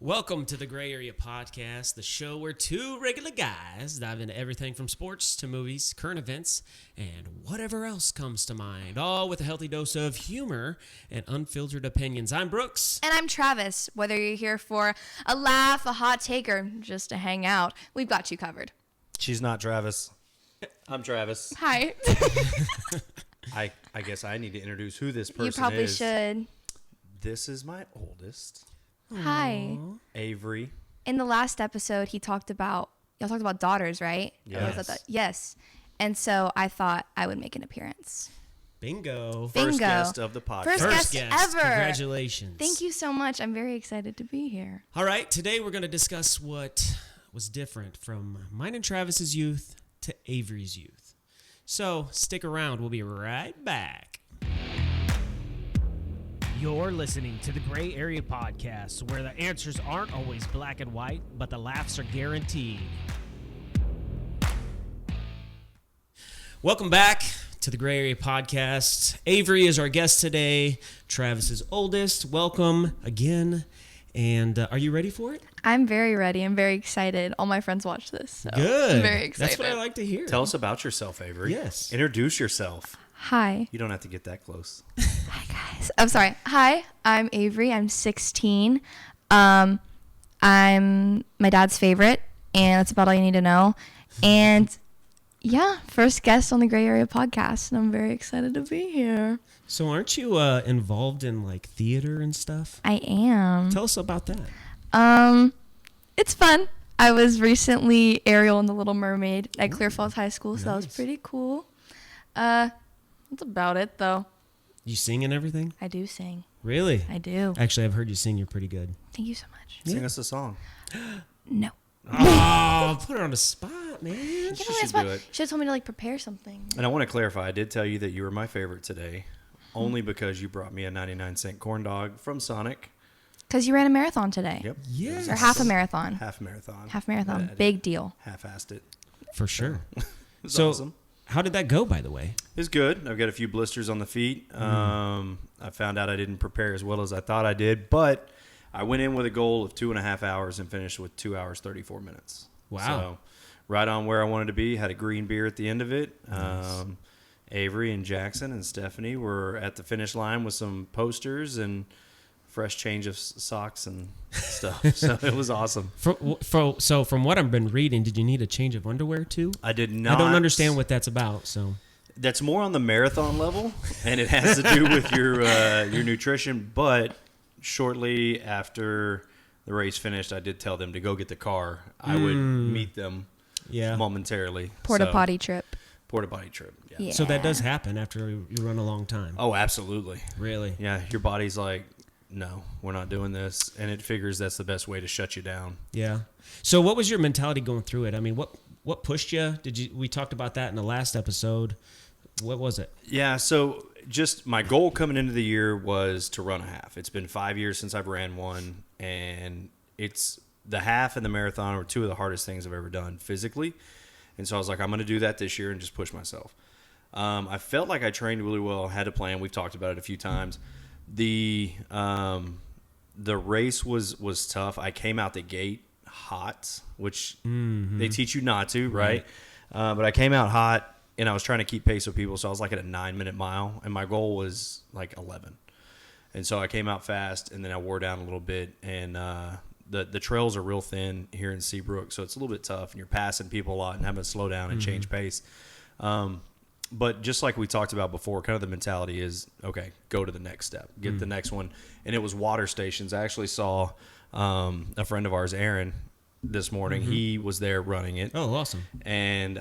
Welcome to the Gray Area Podcast, the show where two regular guys dive into everything from sports to movies, current events, and whatever else comes to mind, all with a healthy dose of humor and unfiltered opinions. I'm Brooks. And I'm Travis. Whether you're here for a laugh, a hot take, or just to hang out, we've got you covered. She's not Travis. I'm Travis. Hi. I guess I need to introduce who this person is. You probably should. This is my oldest. Hi. Avery. In the last episode, y'all talked about daughters, right? Yes. Yes. And so I thought I would make an appearance. Bingo. First guest of the podcast. First guest ever. Congratulations. Thank you so much. I'm very excited to be here. All right, today we're going to discuss what was different from mine and Travis's youth to Avery's youth. So stick around. We'll be right back. You're listening to the Gray Area Podcast, where the answers aren't always black and white, but the laughs are guaranteed. Welcome back to the Gray Area Podcast. Avery is our guest today. Travis's oldest. Welcome again. And are you ready for it? I'm very ready. I'm very excited. All my friends watch this. So Good. I'm very excited. That's what I like to hear. Tell us about yourself, Avery. Yes. Introduce yourself. Hi. You don't have to get that close. Hi, guys. I'm sorry. Hi, I'm Avery. I'm 16. I'm my dad's favorite, and that's about all you need to know. And yeah, first guest on the Gray Area Podcast, and I'm very excited to be here. So aren't you involved in like theater and stuff? I am. Tell us about that. It's fun. I was recently Ariel in The Little Mermaid at Clear Falls High School, so that was pretty cool. That's about it, though. You sing and everything? I do sing. Really? I do. Actually, I've heard you sing. You're pretty good. Thank you so much. Sing us a song. No. Oh, put her on the spot, man. She should do it. Should have told me to prepare something. And I want to clarify, I did tell you that you were my favorite today, only because you brought me a 99-cent corn dog from Sonic. Because you ran a marathon today. Yep. Yes. Or half a marathon. Half marathon. Half marathon. I Big deal. half-assed it. For sure. It's So, awesome. how did that go, by the way? It's good. I've got a few blisters on the feet. I found out I didn't prepare as well as I thought I did, but I went in with a goal of 2.5 hours and finished with 2 hours, 34 minutes. Wow. So right on where I wanted to be. Had a green beer at the end of it. Nice. Avery and Jackson and Stephanie were at the finish line with some posters and fresh change of socks and stuff. So it was awesome. So from what I've been reading, did you need a change of underwear too? I did not. I don't understand what that's about. So That's more on the marathon level, and it has to do with your nutrition. But shortly after the race finished, I did tell them to go get the car. I would meet them momentarily. Porta potty trip. Porta potty trip. Yeah. So that does happen after you run a long time. Oh, absolutely. Really? Yeah, your body's like, no, we're not doing this, and it figures that's the best way to shut you down. Yeah. So what was your mentality going through it? I mean, what pushed you? We talked about that in the last episode. What was it? Yeah, so just my goal coming into the year was to run a half. It's been 5 years since I've ran one, and it's the half and the marathon are two of the hardest things I've ever done physically. And so I was like, I'm going to do that this year and just push myself. I felt like I trained really well, had a plan. We've talked about it a few times. The race was tough. I came out the gate hot, which they teach you not to, right? But I came out hot, and I was trying to keep pace with people, so I was like at a 9-minute mile, and my goal was like 11. And so I came out fast, and then I wore down a little bit, and the trails are real thin here in Seabrook, so it's a little bit tough, and you're passing people a lot and having to slow down and change pace. But just like we talked about before, kind of the mentality is, okay, go to the next step, get the next one. And it was water stations. I actually saw a friend of ours, Aaron, this morning. He was there running it. Oh, awesome. And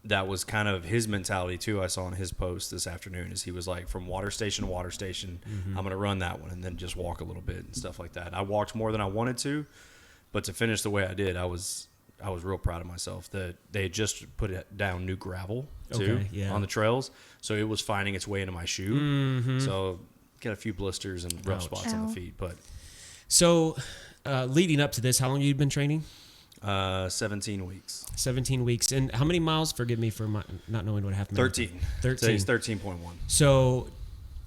that was kind of his mentality, too, I saw in his post this afternoon, is he was like, from water station to water station, I'm going to run that one and then just walk a little bit and stuff like that. I walked more than I wanted to, but to finish the way I did, I was real proud of myself that they had just put down new gravel too on the trails, so it was finding its way into my shoe. So got a few blisters and rough spots on the feet. But so leading up to this, how long have you been training? 17 weeks. 17 weeks. And how many miles? Forgive me for not knowing what half marathon. 13. Today's 13.1. So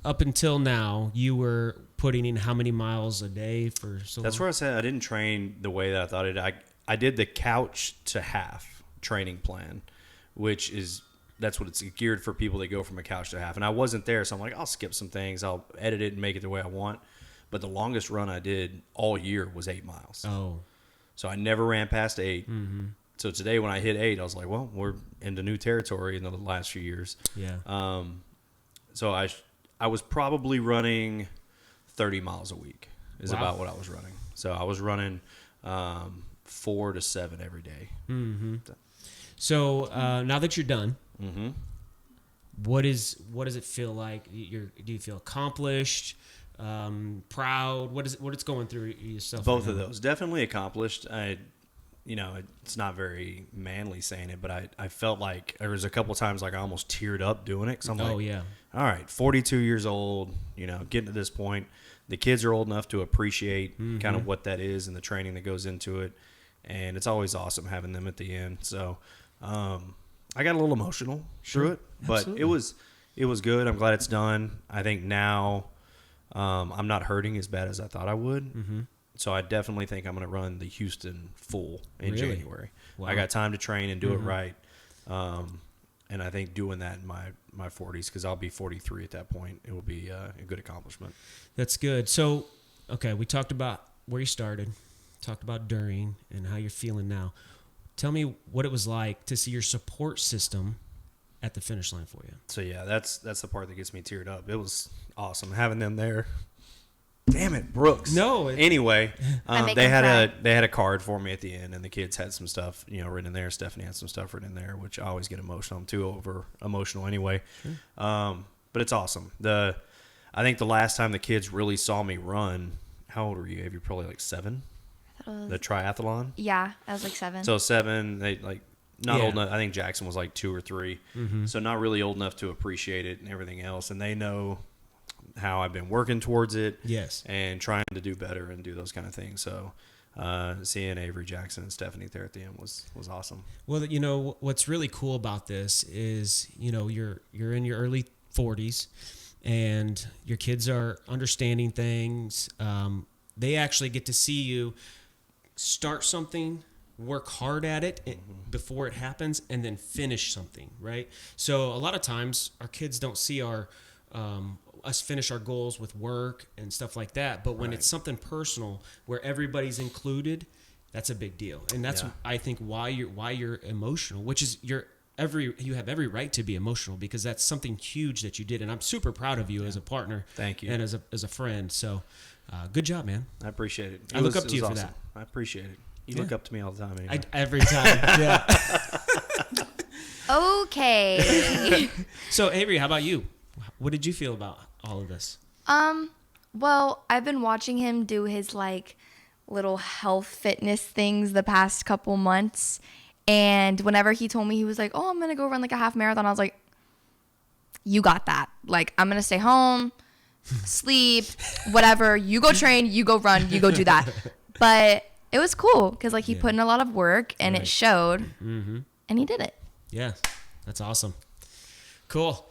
up until now, you were putting in how many miles a day for so That's long? where I said I didn't train the way that I thought it. I did the couch to half training plan, that's what it's geared for, people that go from a couch to half. And I wasn't there, so I'm like, I'll skip some things. I'll edit it and make it the way I want. But the longest run I did all year was 8 miles. Oh. So I never ran past 8. Mm-hmm. So today when I hit 8, I was like, well, we're into new territory in the last few years. Yeah. So I was probably running 30 miles a week is Wow. about what I was running. So I was running 4 to 7 every day. Mm-hmm. So now that you're done, Mm-hmm. what does it feel like? Do you feel accomplished, proud? What's going through yourself? Both right of now? those. Definitely accomplished. It's not very manly saying it, but I felt like there was a couple times like I almost teared up doing it. 'Cause I'm like, Oh yeah. all right, 42 years old, getting to this point. The kids are old enough to appreciate kind of what that is and the training that goes into it. And it's always awesome having them at the end. So I got a little emotional through it, but Absolutely. it was good. I'm glad it's done. I think now I'm not hurting as bad as I thought I would. Mm-hmm. So I definitely think I'm going to run the Houston full in Really? January. Wow. I got time to train and do it Mhm. right. And I think doing that in my 40s, because I'll be 43 at that point, it will be a good accomplishment. That's good. So, okay, we talked about where you started, talked about during, and how you're feeling now. Tell me what it was like to see your support system at the finish line for you. So yeah, that's the part that gets me teared up. It was awesome having them there. Damn it, Brooks. No. Anyway, I make they them had a card for me at the end, and the kids had some stuff written in there. Stephanie had some stuff written in there, which I always get emotional. I'm too over emotional anyway. Sure. But it's awesome. I think the last time the kids really saw me run, how old were you? Avery? Probably like 7. The triathlon. Yeah, I was like 7. So 7, they not Yeah. old enough. I think Jackson was like 2 or 3. Mm-hmm. So not really old enough to appreciate it and everything else. And they know how I've been working towards it. Yes. And trying to do better and do those kind of things. So seeing Avery, Jackson, and Stephanie there at the end was awesome. Well, what's really cool about this is, you're in your early 40s and your kids are understanding things. They actually get to see you start something, work hard at it before it happens, and then finish something, right? So a lot of times our kids don't see us finish our goals with work and stuff like that. But when Right. it's something personal where everybody's included, that's a big deal. And that's, Yeah. I think, why you're emotional, which is you have every right to be emotional because that's something huge that you did. And I'm super proud of you as a partner. Thank you. And as a friend. So good job, man. I appreciate it. I look up to you for that. I appreciate it. You Yeah. look up to me all the time. Anyway. Every time. Yeah. Okay. So Avery, how about you? What did you feel about all of this? Well, I've been watching him do his little health fitness things the past couple months. And whenever he told me, he was like, "Oh, I'm going to go run a half marathon." I was like, "You got that. I'm going to stay home, sleep, whatever. You go train, you go run, you go do that." But it was cool because he put in a lot of work and Right. it showed Mm-hmm. and he did it. Yeah, that's awesome. Cool.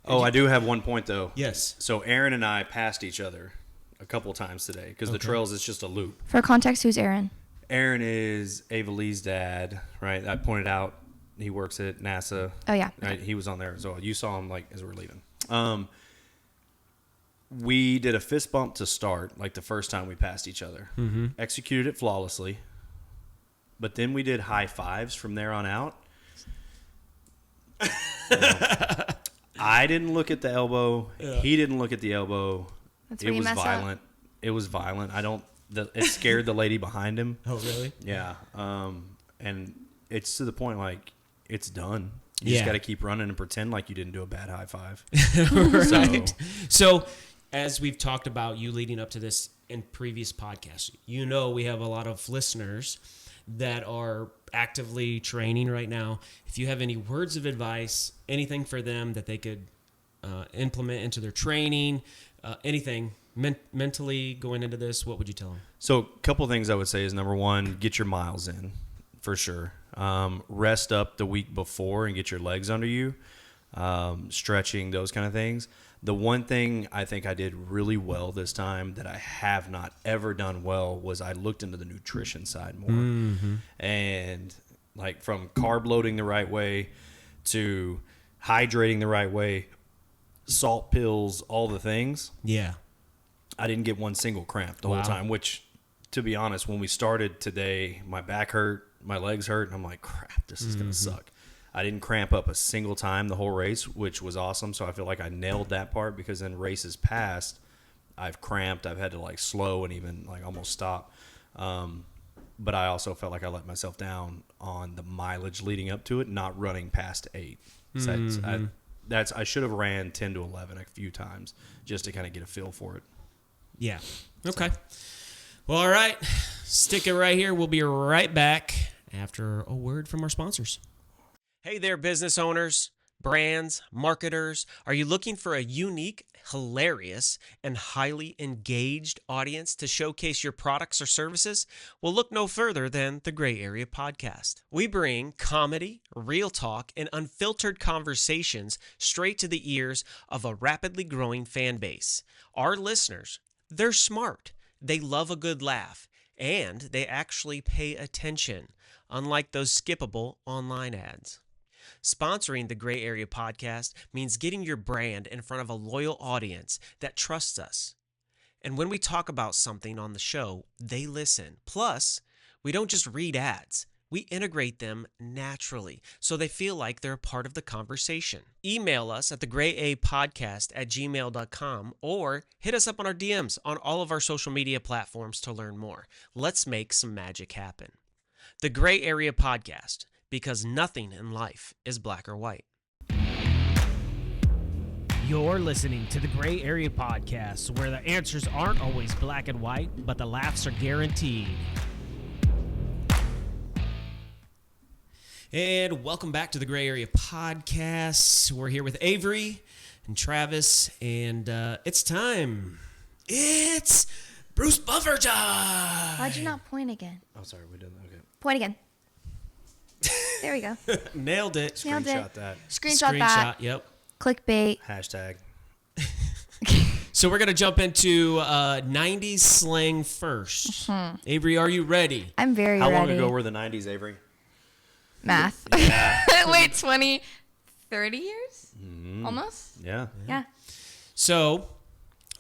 Oh, I do have one point though. Yes. So Aaron and I passed each other a couple times today because the Okay. trails is just a loop. For context, who's Aaron? Aaron is Ava Lee's dad, right? I pointed out he works at NASA. Oh, yeah. Right? He was on there as well. You saw him as we were leaving. We did a fist bump to start, the first time we passed each other. Mm-hmm. Executed it flawlessly. But then we did high fives from there on out. I didn't look at the elbow. Yeah. He didn't look at the elbow. That's It where you was mess up. violent. It was violent. It scared the lady behind him. Oh, really? Yeah. And it's to the point it's done. You Yeah. just got to keep running and pretend like you didn't do a bad high five. Right. So, as we've talked about you leading up to this in previous podcasts, we have a lot of listeners that are actively training right now. If you have any words of advice, anything for them that they could implement into their training, anything mentally going into this, what would you tell them? So a couple of things I would say is, number one, get your miles in for sure. Rest up the week before and get your legs under you. Stretching, those kind of things. The one thing I think I did really well this time that I have not ever done well was I looked into the nutrition side more. And like from carb loading the right way to hydrating the right way, salt pills, all the things. Yeah. I didn't get one single cramp the whole time, which, to be honest, when we started today, my back hurt, my legs hurt, and I'm like, crap, this is going to suck. I didn't cramp up a single time the whole race, which was awesome. So I feel like I nailed that part because in races past, I've cramped. I've had to like slow and even like almost stop. But I also felt like I let myself down on the mileage leading up to it, not running past 8. So I should have ran 10 to 11 a few times just to kind of get a feel for it. Yeah. Okay. Well, all right. Stick it right here. We'll be right back after a word from our sponsors. Hey there, business owners, brands, marketers. Are you looking for a unique, hilarious, and highly engaged audience to showcase your products or services? Well, look no further than the Gray Area Podcast. We bring comedy, real talk, and unfiltered conversations straight to the ears of a rapidly growing fan base. Our listeners, they're smart, they love a good laugh, and they actually pay attention, unlike those skippable online ads. Sponsoring the Gray Area Podcast means getting your brand in front of a loyal audience that trusts us. And when we talk about something on the show, they listen. Plus, we don't just read ads. We integrate them naturally so they feel like they're a part of the conversation. Email us at thegrayapodcast@gmail.com or hit us up on our DMs on all of our social media platforms to learn more. Let's make some magic happen. The Gray Area Podcast, because nothing in life is black or white. You're listening to the Gray Area Podcast, where the answers aren't always black and white, but the laughs are guaranteed. And welcome back to the Gray Area Podcast. We're here with Avery and Travis, and it's time. It's Bruce Buffer time. Why'd you not point again? Oh, sorry, we didn't. Okay. Point again. There we go. Nailed it. Nailed it. Screenshot that. Screenshot that. Yep. Clickbait. Hashtag. So we're going to jump into 90s slang first. Avery, are you ready? I'm very How ready. long ago were the 90s, Avery? Math. Wait, 20, 30 years? Almost? Yeah. Yeah. So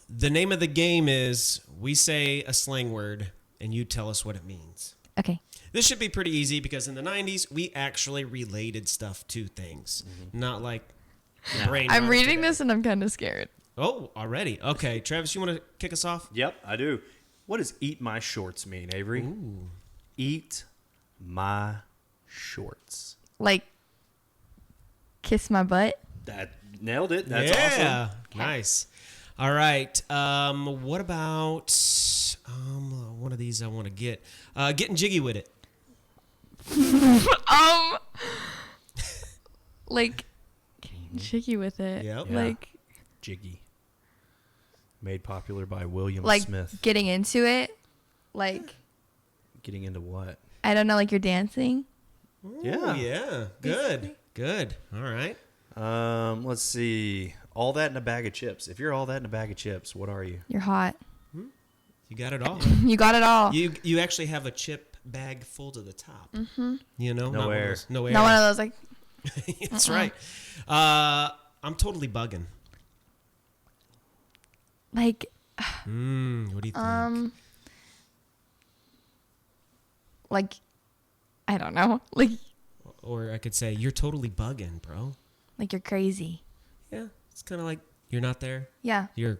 the name of the game is we say a slang word and you tell us what it means. Okay. This should be pretty easy because in the 90s, we actually related stuff to things. Not like brain I'm rot reading today. this and I'm kind of scared. Oh, already. Okay. Travis, you want to kick us off? Yep, I do. What does eat my shorts mean, Avery? Ooh. Eat my shorts. Like, kiss my butt. That nailed it. That's yeah. awesome. Nice. All right. What about one of these I want to get? Getting jiggy with it. Like, jiggy with it. Yep. Yeah. Like, Jiggy. Made popular by William like Smith. getting into it. Like, Getting into what? I don't know, like you're dancing. Yeah. Yeah. Good. Good. All right. Let's see. All that in a bag of chips. If you're all that in a bag of chips, what are you? You're hot. You got it all. You got it all. You actually have a chip bag full to the top. Mm-hmm. You know? No Not one of air. those- No air. Not one of those, like, That's right. I'm totally bugging. like, What do you think? like, I don't know. Like, Or I could say, you're totally bugging, bro. like you're crazy. Yeah. It's kind of like you're not there. Yeah. You're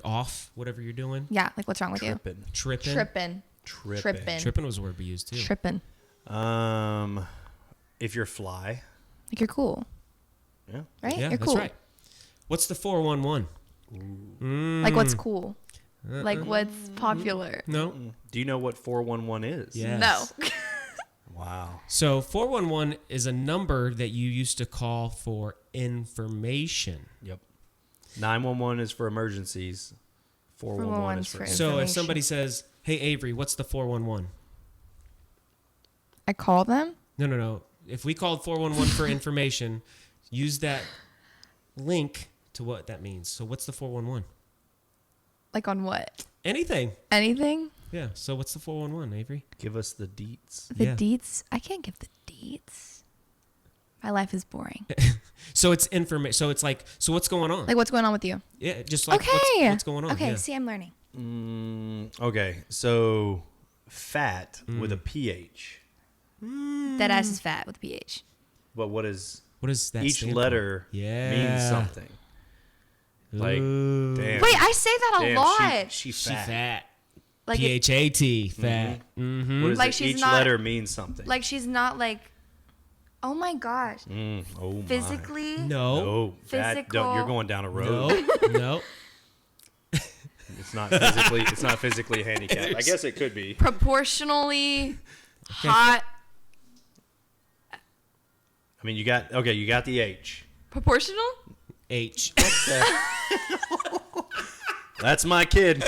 off, whatever you're doing. Yeah. Like, what's wrong with Tripping. Tripping. you? Tripping. Tripping. Tripping was a word we used too. Tripping. If you're fly. Like, you're cool. Yeah. Right? Yeah, you're that's cool. right. What's the 411? Like, what's cool? Like, what's popular? No. Do you know what 411 is? Yes. No. Wow. So 411 is a number that you used to call for information. Yep. 911 is for emergencies. 411 is for for So if information. somebody says, "Hey Avery, what's the 411?" I call them? No. If we called 411 for information, use that link to what that means. So what's the 411? Like on what? Anything. Anything? Yeah. So what's the 411, Avery? Give us the deets. The Yeah. deets? I can't give the deets. My life is boring. So it's information. So it's like, so what's going on? Like, what's going on with you? Yeah, just like Okay. what's going on? Okay, Yeah. see, I'm learning. Okay, so fat with a pH. That ass is fat with PH. But what is What does that each stand for? letter Yeah. means something? Like, Ooh. damn. Wait, I say that a damn, lot. She She fat. fat. Like, PHAT. Fat. Mm-hmm. What is Like it? she's Each not- letter means something. like she's not like, oh my gosh, Oh my. physically. No. No, Physical. you're going down a road. No. No. It's not physically. It's not physically handicapped. I guess it could be. Proportionally hot. I mean, you got the H. Proportional? H. That's my kid.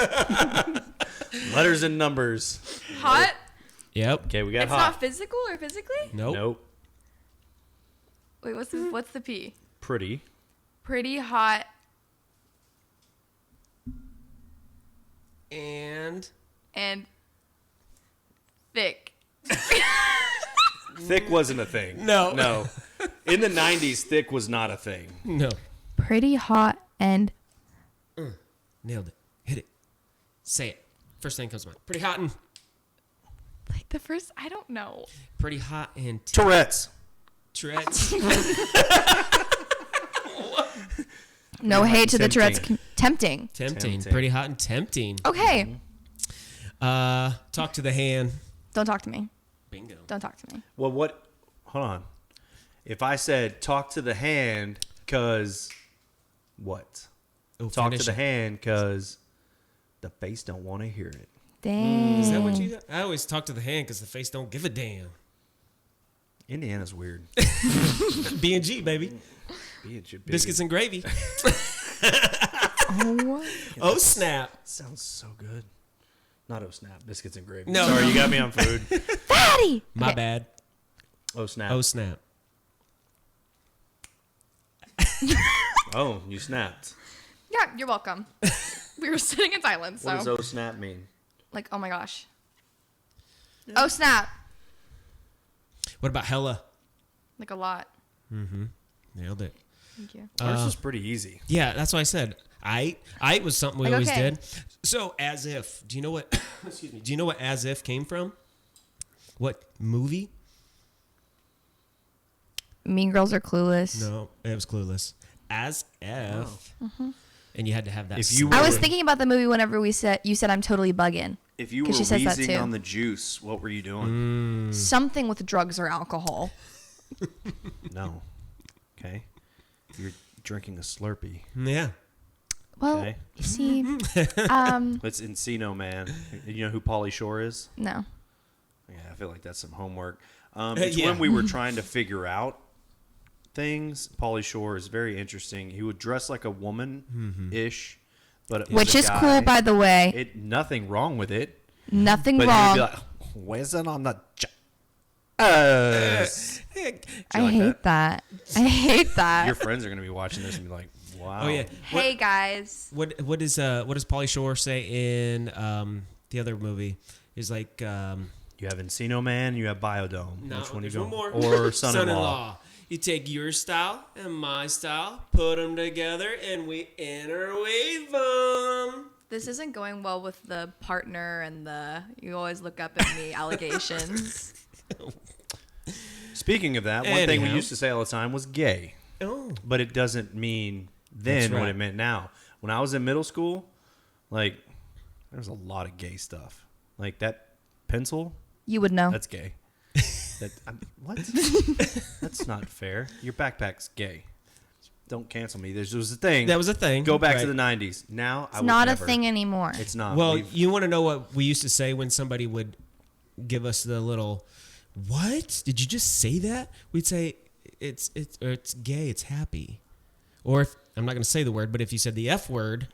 Letters and numbers. Hot? Yep. Okay, we got It's hot. not physical or physically? Nope. Nope. Wait, what's the P? Pretty. Pretty hot And and thick. Thick wasn't a thing. No. No. In the 90s, thick was not a thing. no. Pretty hot and Nailed it. Hit it. Say it. First thing comes to mind. Pretty hot and like the first. I don't know. pretty hot and Tourette's. Tourette's. No hate to the Tourette's. tempting. Tempting. Tempting. Pretty hot and tempting. Okay. Talk to the hand. Don't talk to me. Bingo. Don't talk to me. Well, what? Hold on. If I said talk to the hand, cause what? Oh, Talk to finish the it. hand, cause the face don't want to hear it. Dang. Is that what you? I always talk to the hand because the face don't give a damn. Indiana's weird. B&G, baby. Biscuits and gravy. Oh. Oh, snap. Sounds so good. Not oh snap, biscuits and gravy. No. Sorry, you got me on food. Daddy. My Okay. bad. Oh snap. Oh, snap. Oh, you snapped. Yeah, you're welcome. We were sitting in silence, What does so oh snap mean? like, oh my gosh. Oh snap! What about hella? Like a lot. Nailed it. Thank you. Ours was pretty easy. Yeah, that's what I said. I was something we Like, always okay. did. So as if. Do you know what? Excuse me. Do you know what as if came from? What movie? Mean Girls are clueless. No, it was Clueless. As if. And you had to have that. If you I were- was thinking about the movie whenever you said I'm totally bugging. If you were 'Cause she says that wheezing too. on the juice, what were you doing? Something with drugs or alcohol. No. Okay. You're drinking a Slurpee. Yeah. Well, Okay. you see, It's Encino Man. You know who Pauly Shore is? no. Yeah, I feel like that's some homework. It's Yeah. when we were trying to figure out things. Pauly Shore is very interesting. He would dress like a woman-ish, but it was Which a is guy. cool, by the way. Nothing wrong with it. Nothing But wrong. he'd be like, "Where's it on the?" I I hate that. I hate that. Your friends are gonna be watching this and be like, "Wow." Oh yeah. Hey guys. What does Pauly Shore say in the other movie? Is like You have Encino Man. You have Biodome. no, Which one you there's go? one more. Or Son-in-Law. You take your style and my style, put them together, and we interweave them. This isn't going well with the partner and the you always look up at me allegations. Speaking of that, one thing we Anyhow. used to say all the time was gay, Oh, but it doesn't mean then That's what right. it meant now. When I was in middle school, like there was a lot of gay stuff. Like that pencil, You would know. that's gay. What? That's not fair. Your backpack's gay. Don't cancel me. There was a thing. that was a thing. Go back Right. to the 90s. Now I It's would not never. a thing anymore. It's not. Well, We've- you want to know what we used to say when somebody would give us the little, "What? Did you just say that?" We'd say, "It's gay. It's happy." Or if I'm not going to say the word, but if you said the F word,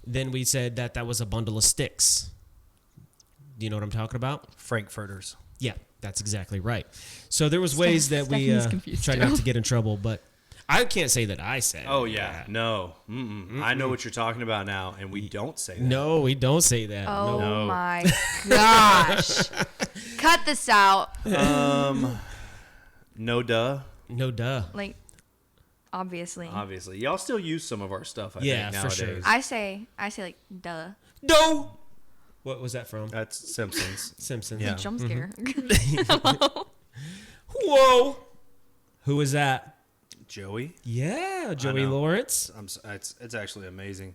then we said that was a bundle of sticks. Do you know what I'm talking about? Frankfurters. Yeah, that's exactly right. So there was ways that we Stephanie's confused tried too. not to get in trouble, but I can't say that I said. Oh yeah, no. I know what you're talking about now, and we don't say that. No, we don't say that. Oh No. my gosh. Cut this out. No duh. No, duh. Like, obviously. Obviously, y'all still use some of our stuff. I Yeah, think, for sure. nowadays. I say like, duh. No. What was that from? That's Simpsons. Simpsons. Yeah. Jump scare. Whoa. Who was that? Joey. Yeah, Joey know. Lawrence. It's actually amazing.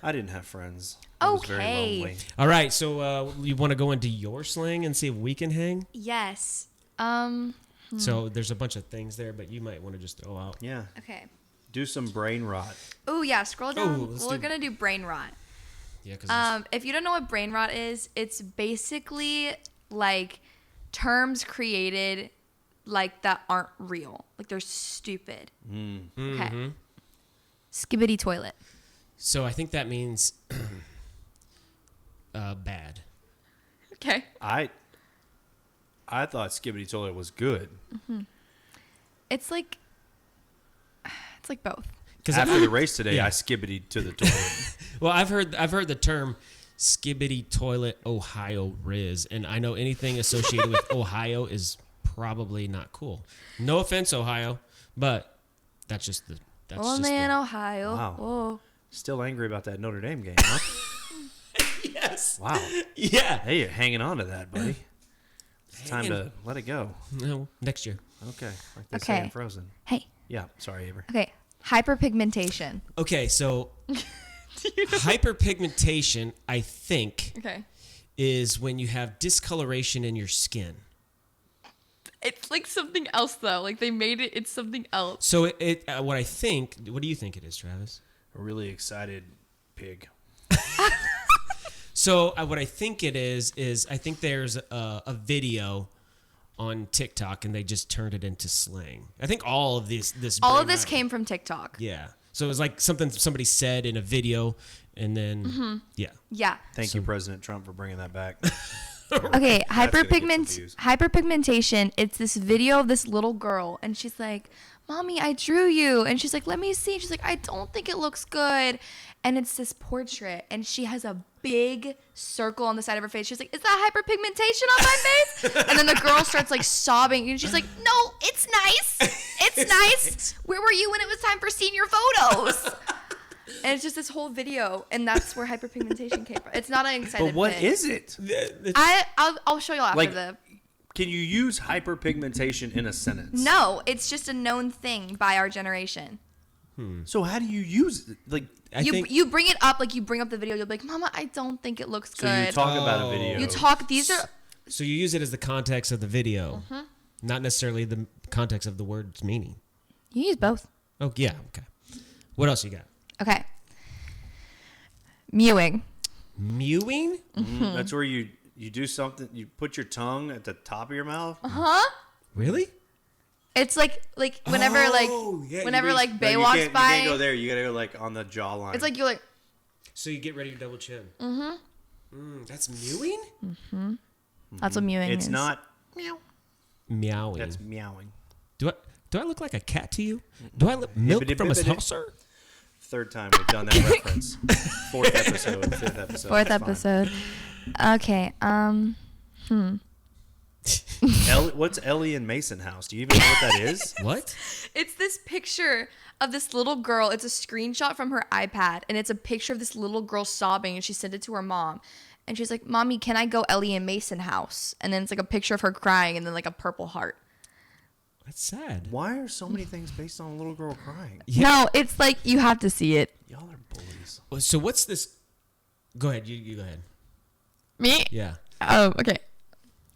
I didn't have friends. I was very Okay. lonely. All right, so you want to go into your slang and see if we can hang? Yes. So there's a bunch of things there, but you might want to just throw out. Yeah. Okay. Do some brain rot. Oh yeah, scroll down. let's We're do- gonna do brain rot. Yeah, because If you don't know what brain rot is, it's basically like terms created like that aren't real. Like they're stupid. Okay. Skibbity toilet. so I think that means bad. Okay. I thought Skibbity Toilet was good. It's like both. Because After the race today, Yeah. I skibbity to the toilet. well, I've heard the term skibbity toilet Ohio Riz, and I know anything associated with Ohio is probably not cool. No offense, Ohio, but that's just the. That's Only just in the, Ohio. Wow. Whoa. Still angry about that Notre Dame game, huh? yes. Wow. Yeah. Hey, you're hanging on to that, buddy. It's time Hanging. to let it go. No, next year. Okay. Like they say Okay. in Frozen. Hey. Yeah. Sorry, Avery. Okay. Hyperpigmentation. Okay, so hyperpigmentation, I think, Okay. is when you have discoloration in your skin. It's like something else though. Like they made it. It's something else. So what do you think it is, Travis? A really excited pig. So what I think it is I think there's a video on TikTok and they just turned it into slang. I think all of this All brain of this rot- came from TikTok. Yeah. So it was like something somebody said in a video, and then yeah. Yeah. Thank you, President Trump, for bringing that back. Okay, That's gonna get some views. hyperpigmentation. It's this video of this little girl, and she's like, "Mommy, I drew you," and she's like, "Let me see." She's like, "I don't think it looks good," and it's this portrait, and she has a big circle on the side of her face. She's like, "Is that hyperpigmentation on my face?" And then the girl starts like sobbing, and she's like, "No, it's nice. It's nice. Where were you when it was time for senior photos?" And it's just this whole video, and that's where hyperpigmentation came from. It's not an excited But what pig. is it? I'll show y'all after Like- the. Can you use hyperpigmentation in a sentence? No, it's just a known thing by our generation. So how do you use it? Like, I You think you bring it up, like you bring up the video. You'll be like, "Mama, I don't think it looks so good." you talk about a video. You talk. These are so you use it as the context of the video, Mm-hmm. not necessarily the context of the word's meaning. you use both. Oh yeah, okay. What else you got? Okay. Mewing. Mewing? That's where you do something. You put your tongue at the top of your mouth. Really? It's like whenever Oh, yeah, whenever you like No, Bay you walks can't, by. You can't go there. You gotta go like on the jawline. It's like you're like. So you get ready to double chin. Mm-hmm. That's mewing? That's what mewing It's is. not. Meowing. That's meowing. Do I look like a cat to you? Do I look milk from a Hibbidi-bibbidi. saucer? Third time we've done that reference. Fourth episode. Fifth episode. Fourth It's fine. episode. Okay. What's Ellie and Mason House? Do you even know what that is? What? It's this picture of this little girl. It's a screenshot from her iPad, and it's a picture of this little girl sobbing, and she sent it to her mom. And she's like, "Mommy, can I go Ellie and Mason house?" And then it's like a picture of her crying, and then like a purple heart. That's sad. Why are so many things based on a little girl crying? Yeah. No, it's like you have to see it. Y'all are bullies. So what's this? Go ahead. You go ahead. Me? Yeah. Oh, okay.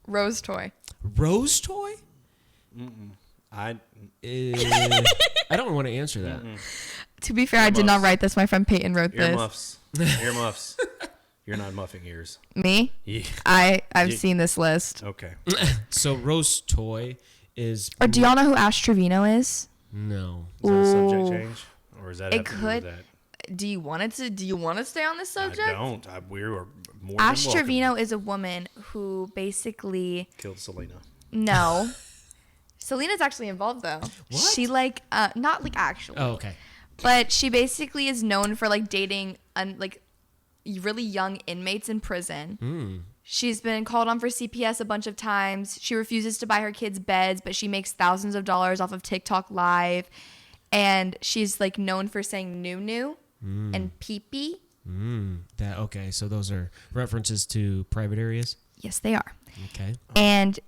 Rose toy. Rose toy? I I don't want to answer that. To be fair, I did not Earmuffs. write this. My friend Peyton wrote this. earmuffs. Earmuffs. You're not muffing ears. Me? Yeah. I've You- seen this list. Okay. So rose toy is Or do y'all know who Ash Trevino is? no. Is that a subject Ooh. change, or is that It have to do could. with that? Do you want it to? Do you want to stay on this subject? I don't. We are more Ash than welcome. Trevino is a woman who basically Killed Selena. no. Selena's actually involved though. What? She like not like actually. Oh, okay. But she basically is known for like dating like really young inmates in prison. She's been called on for CPS a bunch of times. She refuses to buy her kids beds, but she makes thousands of dollars off of TikTok Live. And she's like known for saying new and pee-pee. Okay, so those are references to private areas? Yes, they are. Okay. And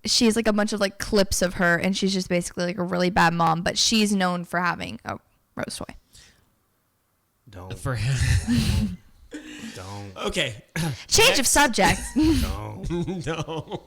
she has like a bunch of like clips of her, and she's just basically like a really bad mom, but she's known for having a rose toy. Don't. Okay. Change of subject. Don't. Don't.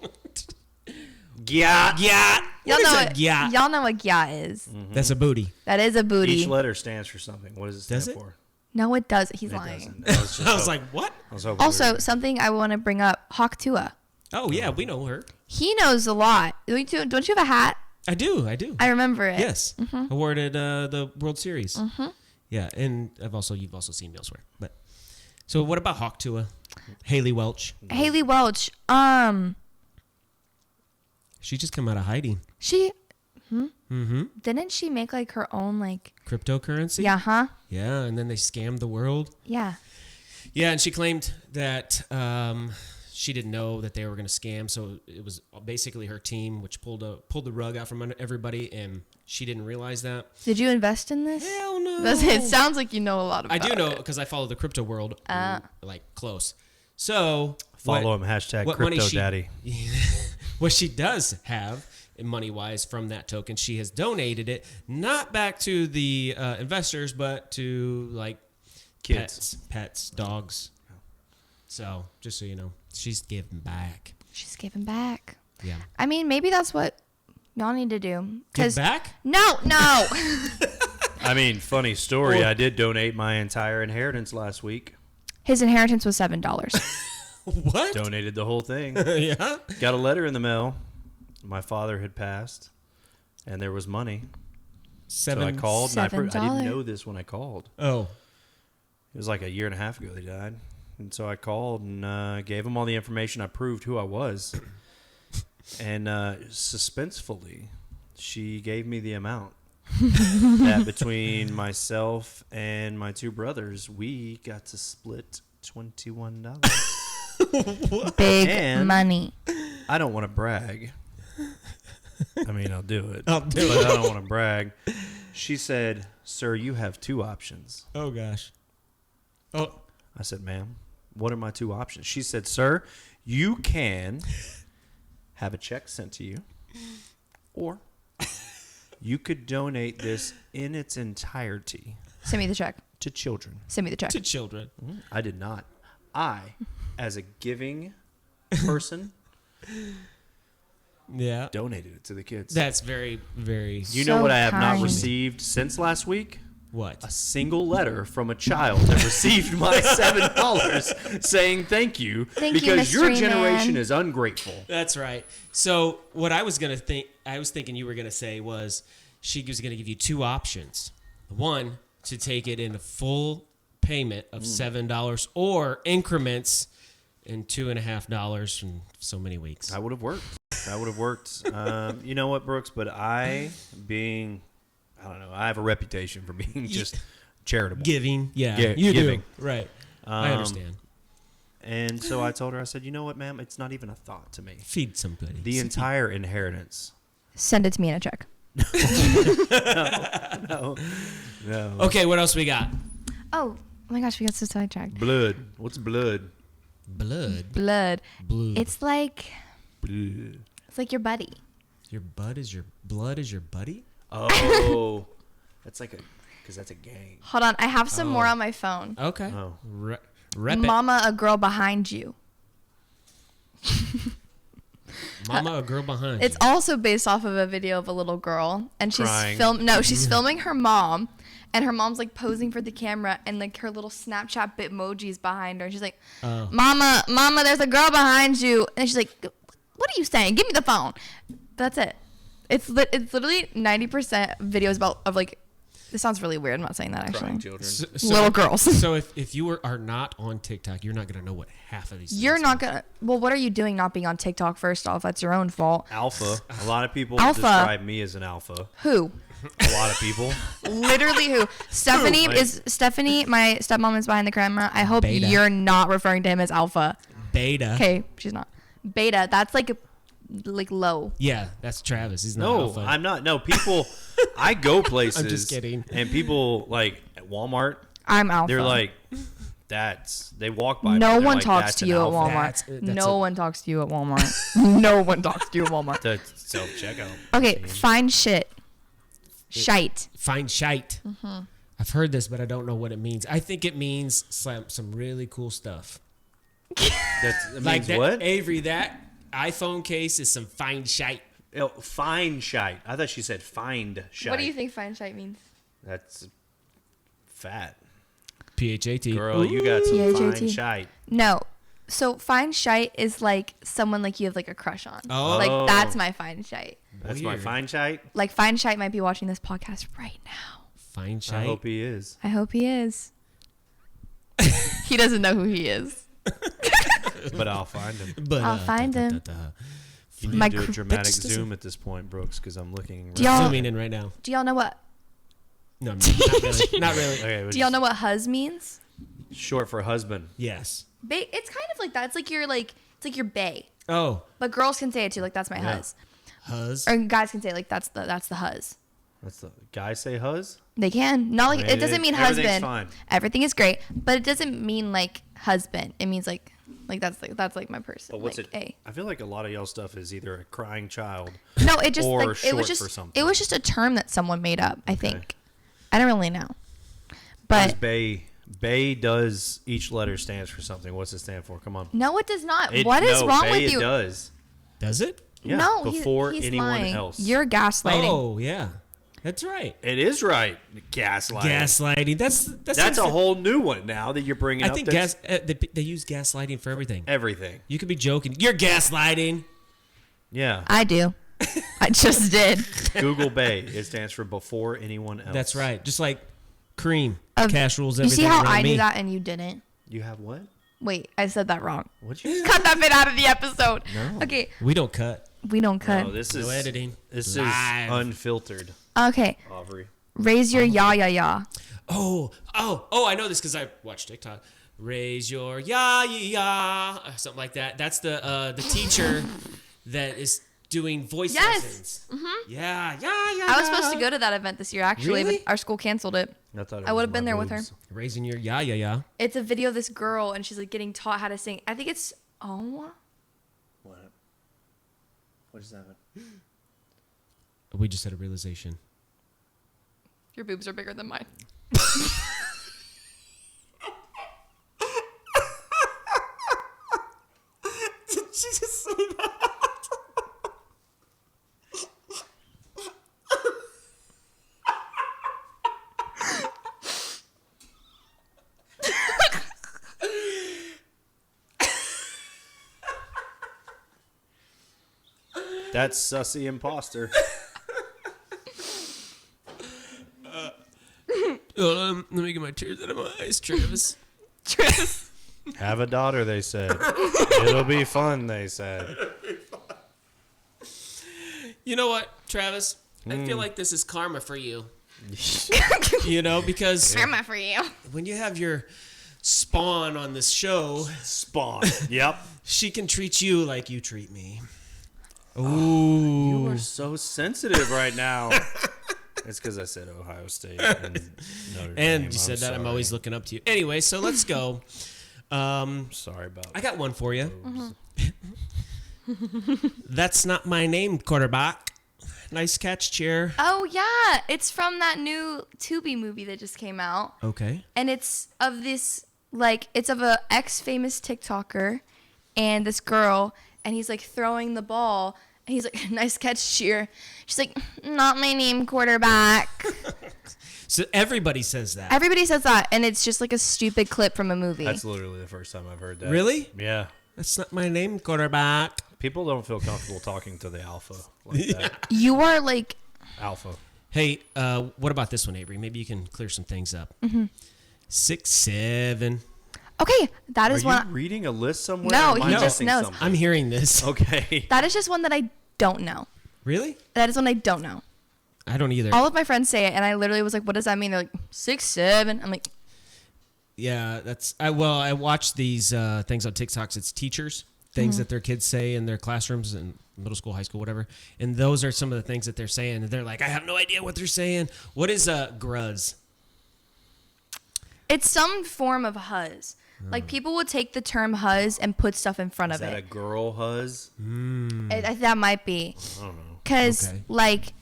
Yeah. Y'all What is know a what gyat? y'all know what gyat is. That's a booty. That is a booty. Each letter stands for something. What does it stand Does it? for? No, it does. He's It lying. doesn't. I was like, what? I was hoping we Also, were- something I want to bring up, Hawk Tua. Oh, yeah, we know her. He knows a lot. Don't you have a hat? I do. I remember it. Yes. Awarded the World Series. Yeah, and you've also seen me elsewhere. But so what about Hawk Tua? Haley Welch. Haley Welch. She just come out of hiding. She didn't she make like her own like Cryptocurrency? yeah, Yeah, and then they scammed the world. yeah. Yeah, and she claimed that she didn't know that they were going to scam, so it was basically her team which pulled the rug out from under everybody, and she didn't realize that. Did you invest in this? Hell no. It sounds like you know a lot I about do know it. because I follow the crypto world like close. So Follow him. Hashtag what money Crypto she- Daddy. what she does have money-wise from that token, she has donated it not back to the investors, but to like Kids. pets, dogs. So just so you know, she's giving back. She's giving back. Yeah. I mean, maybe that's what y'all need to do. Give back? No. I mean, funny story. Well- I did donate my entire inheritance last week. His inheritance was $7. What? Donated the whole thing. Yeah. Got a letter in the mail. My father had passed, and there was money. So I called. And I $7. didn't know this when I called. Oh. It was like a year and a half ago they died. And so I called and gave them all the information. I proved who I was. And suspensefully, she gave me the amount. That between myself and my two brothers, we got to split $21. Big And- money. I don't want to brag. I mean, I'll do it. I'll do But it. I don't want to brag. She said, "Sir, you have two options." Oh gosh. Oh. I said, "Ma'am, what are my two options?" She said, "Sir, you can have a check sent to you, or you could donate this in its entirety Send me the check. to children." Send me the check. To children. I did not. I, as a giving person, Yeah. donated it to the kids. That's very, very. You So know what I have not kind. received since last week? What? A single letter from a child that received my $7 saying thank you Thank you, because your mystery generation man. is ungrateful. That's right. So what I was thinking you were gonna say was she was gonna give you two options. One, to take it in a full payment of $7 or increments in $2.50 in so many weeks. That would have worked. You know what, Brooks? But I don't know. I have a reputation for being just charitable. Giving, yeah, Yeah, you giving. do, right? I understand. And so I told her, I said, "You know what, ma'am? It's not even a thought to me. Feed somebody. The entire inheritance." Send it to me in a check. No. Okay, what else we got? Oh my gosh, we got so sidetracked. Blood. What's blood? Blood. Blood. Blood. It's like Blood. your buddy. Your blood is your buddy. Oh, that's because that's a gang. Hold on, I have some more on my phone. Okay. Oh. Rep it. Mama, a girl behind you. Mama, a girl behind. It's you. also based off of a video of a little girl, and she's Crying. she's filming her mom, and her mom's like posing for the camera, and like her little Snapchat bitmoji's behind her, and she's like, Oh. "Mama, there's a girl behind you," and she's like, "What are you saying? Give me the phone." That's it. It's literally 90% videos of like This sounds really weird. I'm not saying that actually. Crying children. Little girls. So if you are not on TikTok, you're not gonna know what half of these. You're things not are. gonna. Well, what are you doing not being on TikTok? First off, that's your own fault. Alpha. A lot of people Alpha. describe me as an alpha. Who? A lot of people. Literally who? Stephanie Like- is Stephanie. My stepmom is behind the camera. I hope Beta. you're not referring to him as alpha. Beta. Okay, she's not. Beta. That's like low. Yeah, that's Travis. He's not No, alpha. I'm not. No, people. I go places. I'm just kidding. And people like at Walmart. I'm alpha. They're like, they walk by. me, no and they're one like, talks "That's to an you at alpha." Walmart. That's No a- one talks to you at Walmart. No one talks to you at Walmart. To self checkout. Okay, find shit. Shite. Find shite. Mm-hmm. I've heard this, but I don't know what it means. I think it means some really cool stuff. It Like means that, what? Avery, that iPhone case is some fine shite. Oh, find shite. I thought she said find shite. What do you think find shite means? That's fat. PHAT. Girl, you got some PHAT. fine shite. No. So find shite is like someone like you have like a crush on. Oh. Like that's my find shite. That's my Weird. fine shite. Like find shite might be watching this podcast right now. Fine I shite. hope he is. I hope he is. He doesn't know who he is. But I'll find him. But, I'll find him. You need My to do a cr- dramatic That's just- zoom at this point, Brooks, because I'm looking. Do y'all- Zooming in right now. Do y'all know what? No, not really. Not really. Okay, Do y'all know what huz means? Short for husband. Yes. It's kind of like that. It's like your bae. Oh, But girls can say it too, like that's my Yeah. huz. huz. Or guys can say like that's the huz. That's the guys say huz. They can. Not like it doesn't mean Everything's husband. fine. Everything is great, but it doesn't mean like husband. It means like that's like my person. But what's like, it? A. I feel like a lot of y'all stuff is either a crying child. No, it just Or like it short was for just something. it was just a term that someone made up. I think. I don't really know. But Bay does each letter stands for something. What's it stand for? Come on. no, it does not. What is wrong Bay, with you? It does. Does it? Yeah, No, before he's anyone lying. else. You're gaslighting. Oh, yeah. That's right. It is right. Gaslighting. Gaslighting. That's a whole new one now that you're bringing I up. think That's they use gaslighting for everything. everything. You could be joking. You're gaslighting. Yeah. I do. I just did. Google Bay. It stands for before anyone else. That's right. Just like cream. Um, Cash rules You everything see how around I me. knew that and you didn't? You have what? Wait, I said that wrong. What'd you say? Cut that bit out of the episode. No. Okay, We don't cut. we don't cut. No, this No is editing. This Live. is unfiltered, Okay, Avery. raise your ya ya ya. Oh, I know this because I watched TikTok. Raise your ya, something like that. That's the teacher that is doing voice Yes. lessons. Yeah. I was supposed to go to that event this year actually, Really? but our school canceled it. I thought it I was would've been my there with her. boobs. Raising your ya. It's a video of this girl and she's like getting taught how to sing. I think it's What is that? We just had a realization. your boobs are bigger than mine. Did she just say that? That's sussy imposter. Let me get my tears out of my eyes, Travis. Have a daughter, they said. It'll be fun, they said. You know what, Travis? I Hmm. feel like this is karma for you. You know, because Karma for you. when you have your spawn on this show, Spawn. Yep. she can treat you like you treat me. You Ooh. are so sensitive right now. It's because I said Ohio State and Notre Dame. And you said that I'm sorry. always looking up to you. Anyway, so let's go. Sorry about I got one for you. Mm-hmm. That's not my name, quarterback. Nice catch, cheer. Oh yeah, it's from that new Tubi movie that just came out, Okay. and it's of this it's of a ex-famous TikToker, and this girl, and he's like throwing the ball, and he's like, "Nice catch, cheer." She's like, "Not my name, quarterback." So everybody says that. Everybody says that, and it's just like a stupid clip from a movie. That's literally the first time I've heard that. Really? Yeah. That's not my name, quarterback. People don't feel comfortable talking to the alpha like that. You are like Alpha. Hey, what about this one, Avery? Maybe you can clear some things up. 6, 7. Okay, that Are is you one. reading a list somewhere? No, or am he I just missing knows. something? I'm hearing this. Okay. That is just one that I don't know. Really? That is one I don't know. I don't either. All of my friends say it, and I literally was like, "What does that mean?" They're like, 6, 7. I'm like, Yeah, I watch these things on TikToks. It's teachers, things that their kids say in their classrooms in middle school, high school, whatever. And those are some of the things that they're saying. And they're like, I have no idea what they're saying. What is gruz? it's some form of huzz. Like people would take the term huzz and put stuff in front Is of that a it. girl huzz? That might be. I don't know. Because, Okay. like,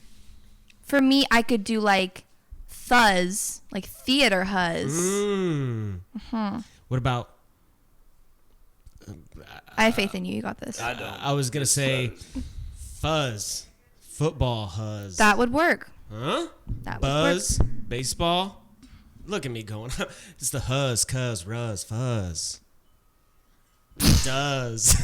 for me, I could do, like, thuzz, like theater huzz. What about, I have faith in you. You got this. I was going to say fuzz, football huzz. That would work. Huh? That would Buzz, baseball. Look at me going. It's the huzz, cuz, ruzz, fuzz. Does.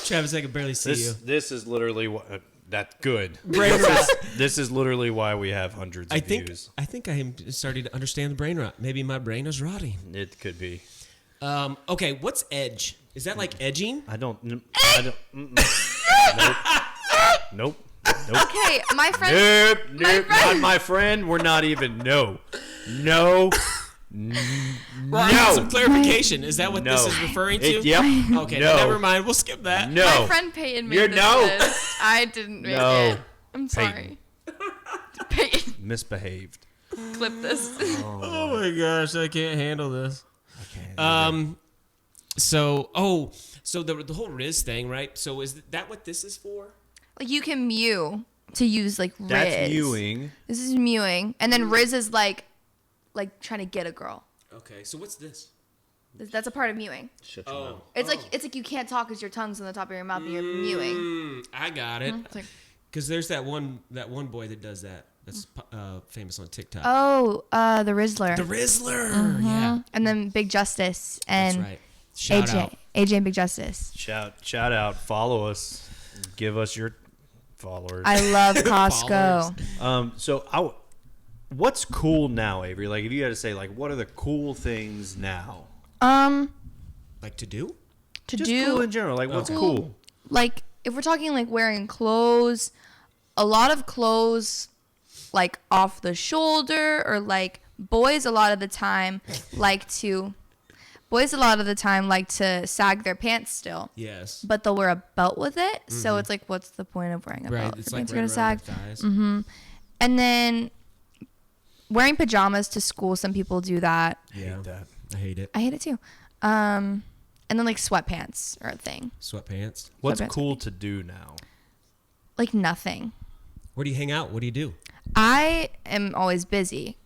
Travis, I can barely see you. This is literally what. That's good. Brain rot. This is literally why we have hundreds of views. I think I am starting to understand the brain rot. Maybe my brain is rotting. It could be. Okay, what's edge? Is that like edging? I don't. Nope. Okay, my friend. Nope. Not my friend. We're not even. No. Well, I need some clarification. Is that what this No. is referring to? Yep. Okay, No. never mind. We'll skip that. No. My friend Peyton made You're this no. list. I didn't make No. it. I'm sorry. Peyton, Misbehaved. clip this. Oh my gosh, I can't handle this. Okay. So the whole Riz thing, right? So is that what this is for? Like you can mew to use like Riz. That's mewing. This is mewing, and then Riz is like trying to get a girl. Okay, so what's this? That's a part of mewing. Shut your mouth. It's like you can't talk because your tongue's on the top of your mouth and you're mewing. I got it. It's like, Because there's that one boy that does that. That's famous on TikTok. oh, the Rizzler. The Rizzler. Yeah, And then Big Justice that's and right. Shout out. AJ and Big Justice. Shout out. Follow us. Give us your followers. I love Costco. What's cool now, Avery? Like, if you had to say, like, what are the cool things now? Like to do? To Just do cool in general. Like, what's cool? like if we're talking like wearing clothes, a lot of clothes like off the shoulder or like boys a lot of the time like to sag their pants still. Yes. But they'll wear a belt with it. So it's like what's the point of wearing a Right. belt? It's Your like pants are right gonna around sag. their thighs. And then wearing pajamas to school, some people do that. Yeah. Hate that. I hate it. I hate it too. And then like sweatpants are a thing. Sweatpants. What's Sweatpants. cool to do now? Like nothing. Where do you hang out? What do you do? I am always busy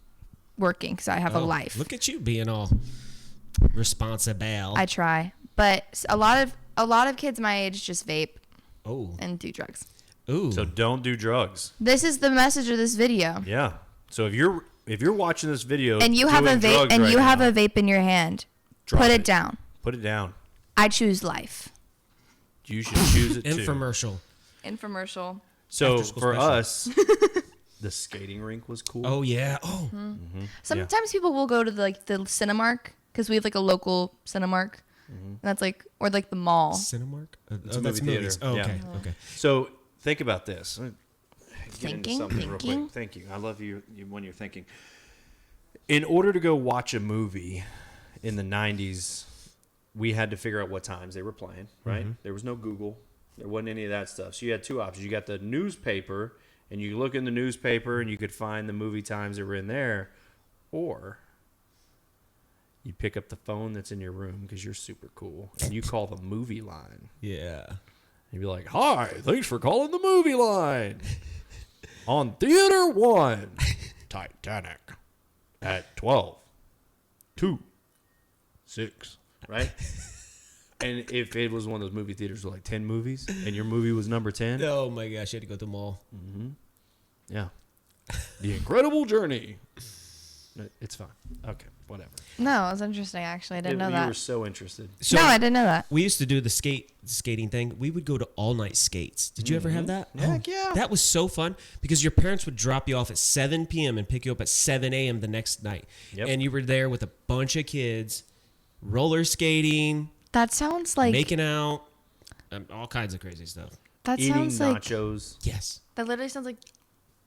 working because I have a Oh, life. Look at you being all responsible. I try, but a lot of kids my age just vape Oh. and do drugs. Ooh. So don't do drugs. This is the message of this video. Yeah. So if you're watching this video And you have a doing vape, drugs and right you have now, a vape in your hand. drop Put it down. Put it down. I choose life. You should choose it too. Infomercial. Infomercial. So After school for special. us, the skating rink was cool. Oh yeah. Oh. Sometimes people will go to the Cinemark because we have like a local Cinemark, and that's like or like the mall. Cinemark. a That's movie theater. movies. Oh, Yeah. okay. Okay. So think about this. Get into Thinking, something real thinking. quick. Thinking. I love you when you're thinking. In order to go watch a movie in the 90s, we had to figure out what times they were playing, right? There was no Google. There wasn't any of that stuff. So you had two options. You got the newspaper, and you look in the newspaper, and you could find the movie times that were in there. Or you pick up the phone that's in your room because you're super cool, and you call the movie line. Yeah. You'd be like, "Hi, thanks for calling the movie line. On Theater 1, Titanic, at 12, 2, 6." Right? And if it was one of those movie theaters with like 10 movies, and your movie was number 10, Oh my gosh, you had to go to the mall. yeah. The Incredible Journey. It's fine. Okay, whatever. No, it was interesting, actually. I didn't know You that. were so interested. So No, I didn't know that. we used to do the skating thing. We would go to all night skates. Did you ever have that? Heck yeah. That was so fun because your parents would drop you off at 7 p.m. and pick you up at 7 a.m. the next night. Yep. And you were there with a bunch of kids, roller skating, That sounds like making out, all kinds of crazy stuff. that Eating sounds like nachos. Yes. that literally sounds like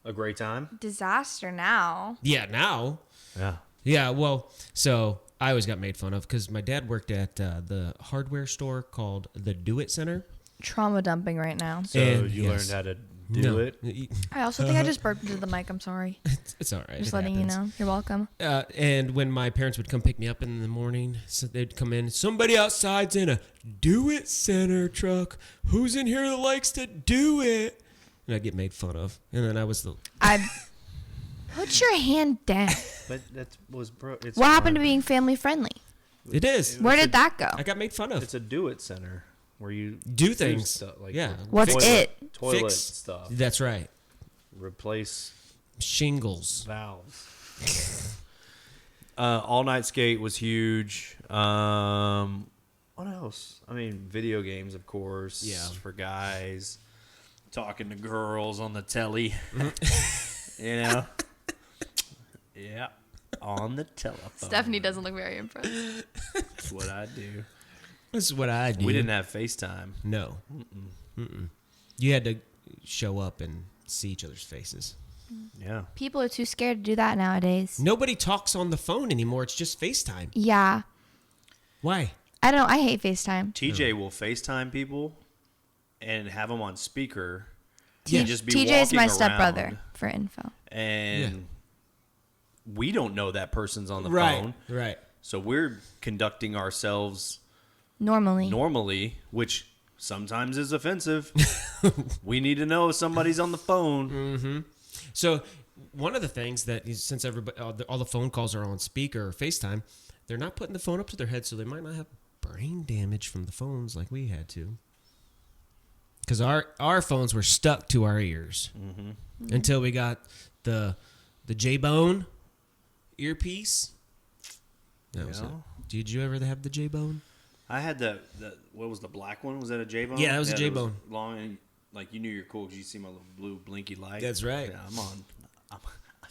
A great time. disaster now. Yeah, now. Yeah. Yeah, well, so I always got made fun of because my dad worked at the hardware store called the Do It Center. Trauma dumping right now. So And you yes. learned how to do it. I also think I just burped into the mic. I'm sorry. It's all right. Just it letting happens. you know. You're welcome. And when my parents would come pick me up in the morning, so they'd come in. Somebody outside's in a Do It Center truck. Who's in here that likes to do it? And I'd get made fun of. And then I was the. I put your hand down. But that was it's What happened to fine. being family friendly? It is. Where did that go? I got made fun of. It's a do it center where you Do things. stuff, like Yeah. What's toilet, it? Toilet Fix. stuff. That's right. Replace Shingles. valves. All night skate was huge. What else? I mean, video games, of course. Yeah. For guys. Talking to girls on the telly. You know? Yeah. On the telephone. Stephanie doesn't look very impressed. That's what I do. This is what I do. We didn't have FaceTime. No. Mm-mm. You had to show up and see each other's faces. Yeah. People are too scared to do that nowadays. Nobody talks on the phone anymore. It's just FaceTime. Yeah. Why? I don't know. I hate FaceTime. TJ will FaceTime people and have them on speaker. Yeah. And just be TJ is my walking stepbrother around, for info. and we don't know that person's on the Right. phone. Right. So we're conducting ourselves Normally. normally, which sometimes is offensive. We need to know if somebody's on the phone. So one of the things that is, since everybody, all the phone calls are on speaker or FaceTime, they're not putting the phone up to their head, so they might not have brain damage from the phones like we had to. Because our phones were stuck to our ears until we got the J-Bone earpiece. That was it. Yeah. Did you ever have the J-Bone? I had the what was the black one? Was that a J-Bone? Yeah, that was a J-Bone. Long and like you knew you're cool because you see my little blue blinky light. That's right. Yeah, I'm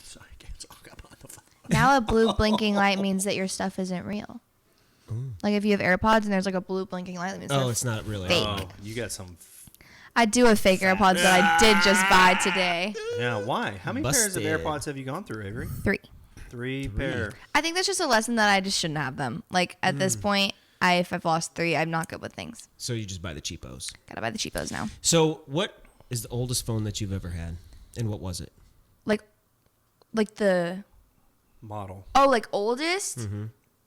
sorry, I can't talk about the phone. Now a blue blinking light means that your stuff isn't real. Like if you have AirPods and there's like a blue blinking light, that means Oh, they're it's not really. fake. Oh, you got some. I do have fake AirPods that I did just buy today. Yeah, why? How many pairs of Busted. AirPods have you gone through, Avery? 3. Three pair. I think that's just a lesson that I just shouldn't have them. Like at this point, if I've lost 3, I'm not good with things. So you just buy the cheapos. Gotta buy the cheapos now. So what is the oldest phone that you've ever had, and what was it? Like the Model. like oldest.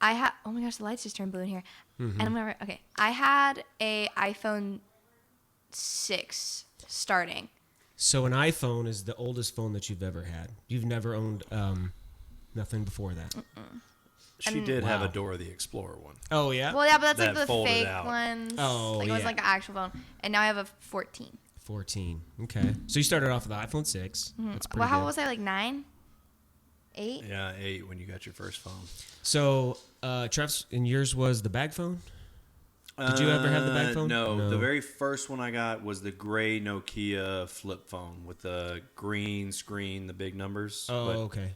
I had. Oh my gosh, the lights just turned blue in here. And I'm gonna. Okay, I had a iPhone 6 starting. So an iPhone is the oldest phone that you've ever had. You've never owned nothing before that. She did have a Wow. Dora the Explorer one. Oh yeah. Well, yeah, but that's That like the folded fake out. ones. Oh, like it was yeah. like an actual phone, and now I have a 14. 14. Okay. So you started off with the iPhone 6. That's pretty Well, how good. was I? Like 9, 8? Yeah, 8 when you got your first phone. So Travis, and yours was the bag phone. Did you ever have the bag phone? No, the very first one I got was the gray Nokia flip phone with the green screen, the big numbers. Oh, But okay.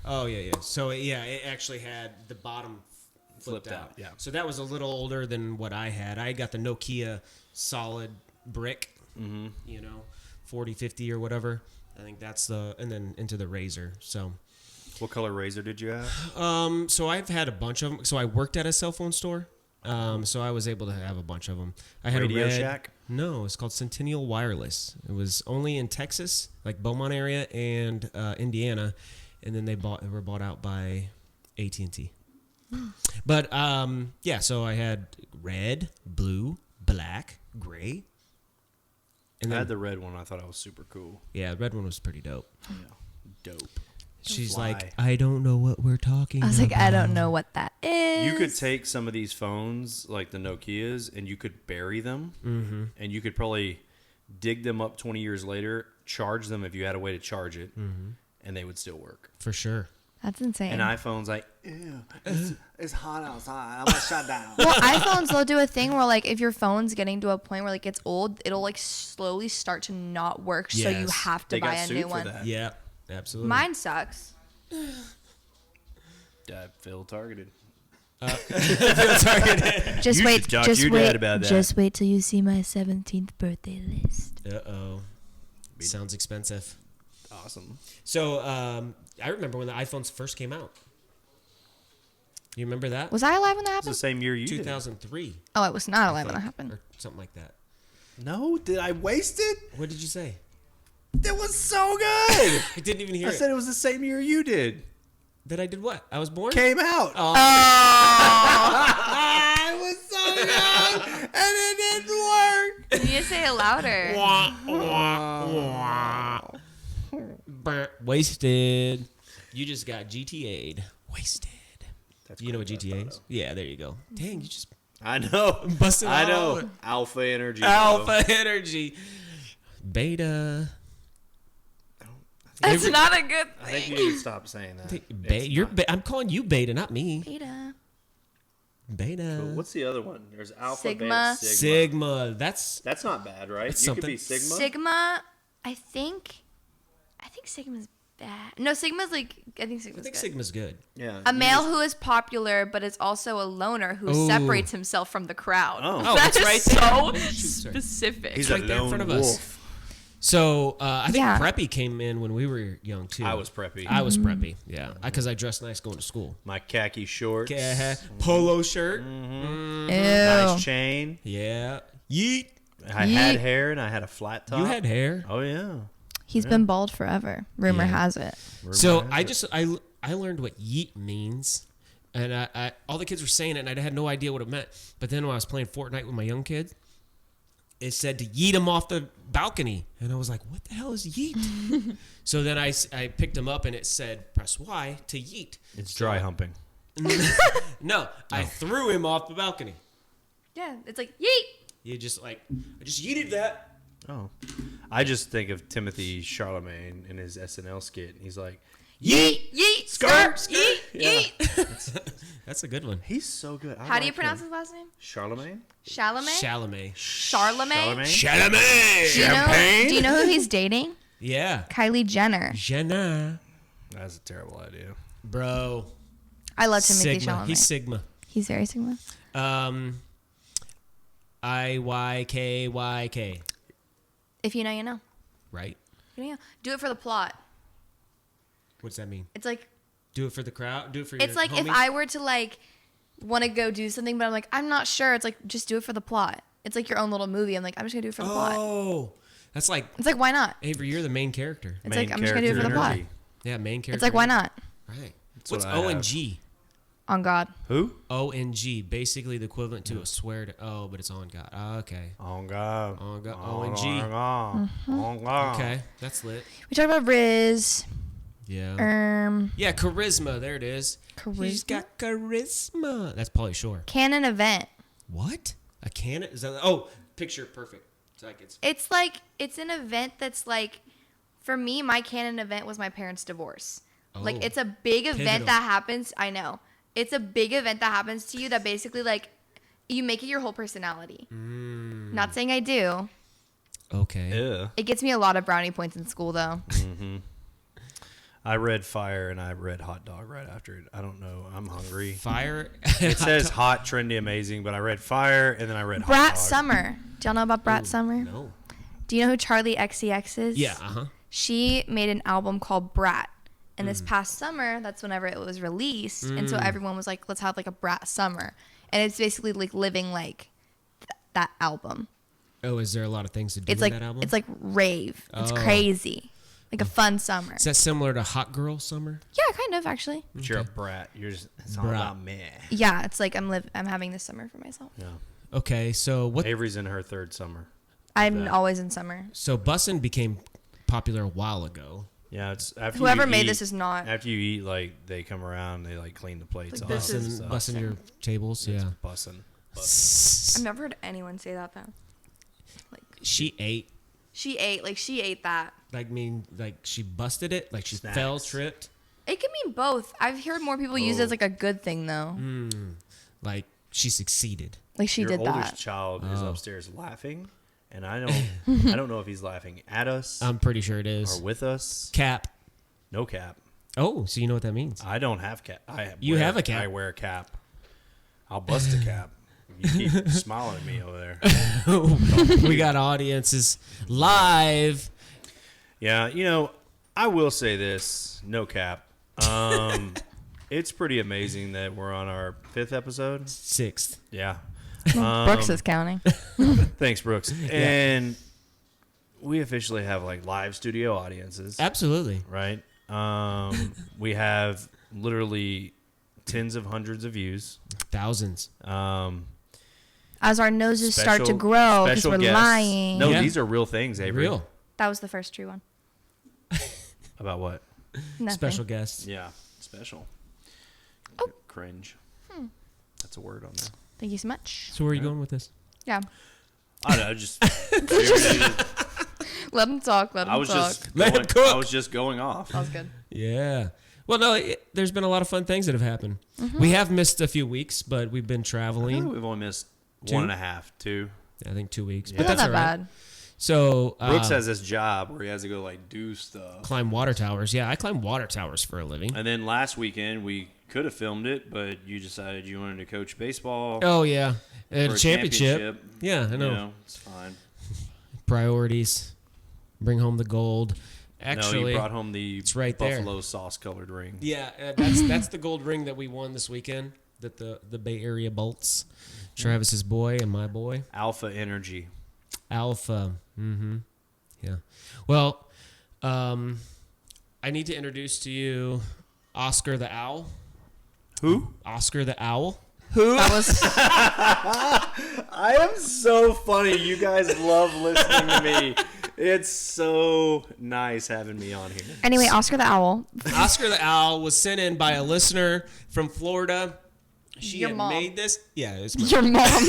Oh yeah. So it actually had the bottom flipped out. yeah. So that was a little older than what I had. I got the Nokia solid brick. You know, 40, 50 or whatever. I think that's and then into the Razor. So. What color Razor did you have? So I've had a bunch of them. So I worked at a cell phone store. So I was able to have a bunch of them. I had Radio a red. Shack? No, it's called Centennial Wireless. It was only in Texas, like Beaumont area and Indiana, and then they were bought out by AT&T. But yeah, so I had red, blue, black, gray. And I then, had the red one. I thought I was super cool. yeah, the red one was pretty dope. Yeah. Dope. She's Fly. like, I don't know what we're talking I was like, I about. don't know what that is. You could take some of these phones, like the Nokias, and you could bury them, and you could probably dig them up 20 years later, charge them if you had a way to charge it, and they would still work. For sure. That's insane. And iPhone's like, ew, it's hot outside. I'm gonna shut down. Well, iPhones, they'll do a thing where, like, if your phone's getting to a point where, like, it's old, it'll, like, slowly start to not work, so you Yes. have to They buy got a sued new for one. that. Yeah, absolutely. Mine sucks. I feel targeted. Just You wait, should talk to just your wait, dad about that. just wait till you see my 17th birthday list. Uh-oh. Sounds expensive. Awesome. So, I remember when the iPhones first came out. You remember that? Was I alive when that It's the happened? same year you 2003. Oh, I was not alive when I that think, happened. or something like that. did. No, did I waste it? What did you say? It was so good. I didn't even hear I it. said it was the same year you did. That I did what? I was born? Came out. Oh. It was so good, and it didn't work. You need to say it louder. Wasted. You just got GTA'd. Wasted. That's You know what Grand Theft GTA Auto. is? Yeah, there you go. Dang, you just I know. busted I know. out. Alpha energy. bro. Alpha energy. Beta. That's not a good I think thing. you need to stop saying that. It's not. I'm calling you beta, not me. Beta. Beta. Cool. What's the other one? There's alpha, Sigma. beta, sigma. Sigma. That's That's not bad, right? That's You could something. be sigma. Sigma, I think Sigma's bad. No, Sigma's like, I think I Sigma's think good. Sigma's good. Yeah. A male who is popular but is also a loner who Ooh. separates himself from the crowd. Oh. Oh, That it's is right so there. Oh, shoot, sorry. specific. He's right a there in lone front of us. wolf. So I think Yeah. preppy came in when we were young too. I was preppy. I was preppy. Yeah, because I dressed nice going to school. My khaki shorts. Polo shirt. Ew. Nice chain. Yeah. Yeet. I had hair and I had a flat top. You had hair. Oh yeah. He's been bald forever. Rumor Yeah. has it. So I learned what yeet means, and I all the kids were saying it, and I had no idea what it meant. But then when I was playing Fortnite with my young kids, it said to yeet him off the balcony, and I was like, "What the hell is yeet?" So then I picked him up, and it said press Y to yeet. It's dry humping. No, I threw him off the balcony. Yeah, it's like, yeet. You just I just yeeted that. Oh. I just think of Timothy Charlemagne in his SNL skit. He's like, Yeet. Yeet. Skirt, Skirt. Yeet. Yeah. Yeet. That's a good one. he's so good. I How do you like pronounce him. his last name? Charlemagne? Chalamet? Chalamet. Charlemagne? Chalamet. Do you know who he's dating? Yeah. Kylie Jenner. Jenna. That's a terrible idea. Bro. I love Timothy Sigma. Chalamet. He's Sigma. He's very Sigma. IYKYK. If you know, you know. Right? If you know, you know. Do it for the plot. What's that mean? It's like Do it for the crowd? Do it for it's your like if homies? I were to like want to go do something, but I'm like I'm not sure. It's like just do it for the plot. It's like your own little movie. I'm like I'm just gonna do it for the plot. Oh. That's like, It's like why not? Avery, you're the main character. It's like I'm just gonna do it for the plot. energy. Yeah, main character. It's like why not? Right. That's What's what I have. ONG? On God. Who? ONG. Basically the equivalent to a swear to, oh, but it's on God. Oh, okay. On God. On God. On ONG. God. On God. Okay. That's lit. We talked about Riz. Yeah. Yeah, charisma. There it is. He's Charisma? got charisma. That's Pauly Shore. Canon event. What? A cannon? Is that? Oh, picture perfect. It's like it's an event that's like, for me, my canon event was my parents' divorce. Like Oh. it's a big event Pivotal. that happens. I know it's a big event that happens to you that basically like you make it your whole personality. Not saying I do. Okay. Yeah. It gets me a lot of brownie points in school though. I read Fire and I read Hot Dog right after it. I don't know. I'm hungry. Fire. It says hot, trendy, amazing, but I read Fire and then I read Hot Brat Dog. Summer. Do y'all know about Brat Summer? No. Do you know who Charlie XCX is? Yeah. Uh huh. She made an album called Brat. And this past summer, that's whenever it was released. And so everyone was like, let's have like a Brat Summer. And it's basically like living like that album. Oh, is there a lot of things to do It's in like that album? it's like rave. It's Oh. crazy. Like a fun summer. Is that similar to Hot Girl Summer? Yeah, kind of actually. But you're a brat. You're just, it's all Brat. about me. Yeah, it's like I'm having this summer for myself. Yeah. Okay, so what? Avery's in her third summer. I'm that. always in summer. So bussin' became popular a while ago. Yeah, it's after Whoever you made eat- this is not. After you eat, like they come around, they like clean the plates Like, off. this is Bussin' your tables. It's Yeah. bussin'. I've never heard anyone say that though. Like She ate She ate that. Like she busted it, like she Snacks. fell, tripped. It can mean both. I've heard more people use it as like a good thing though. Like she succeeded. Like she Your did oldest that. child is upstairs laughing, and I don't know if he's laughing at us I'm pretty sure it is. or with us. Cap. No cap. Oh, so you know what that means? I don't have cap. You have a cap. I wear a cap. I'll bust a cap. You keep smiling at me over there. We got audiences live. Yeah, I will say this. No cap. It's pretty amazing that we're on our 5th episode. 6th. Yeah. Brooks is counting. Thanks, Brooks. And we officially have like live studio audiences, Absolutely. right? We have literally tens of hundreds of views. Thousands. As our noses start to grow because we're guests. lying. No, Yeah. these are real things, Avery. Real. That was the first true one. About what? Nothing. Special guests. Yeah, special. Oh. Cringe. That's a word on there. Thank you so much. So where are you going with this? Yeah. I don't know, just Let him talk. Let him I was talk. just Let him going, cook. I was just going off. That was good. Yeah. Well, no, there's been a lot of fun things that have happened. We have missed a few weeks, but we've been I think traveling. we've only missed 2? 1.5, 2. I think 2 weeks. Yeah. But Not that's that all right. bad. So Brooks has this job where he has to go like do stuff. climb water towers. Yeah, I climb water towers for a living. And then last weekend we could have filmed it, but you decided you wanted to coach baseball. Oh yeah, and for a a championship. Yeah, I know. It's fine. Priorities. Bring home the gold. Actually, no, you brought home the it's right there. buffalo sauce colored ring. yeah, that's the gold ring that we won this weekend. That the Bay Area Bolts, Travis's boy and my boy. Alpha Energy. Alpha. Mm-hmm. Yeah. Well, I need to introduce to you Oscar the Owl. Who? Oscar the Owl. That was I am so funny. You guys love listening to me. It's so nice having me on here. anyway. Oscar the Owl. Oscar the Owl was sent in by a listener from Florida. She Your had mom. made this. Yeah, it's my Your mom.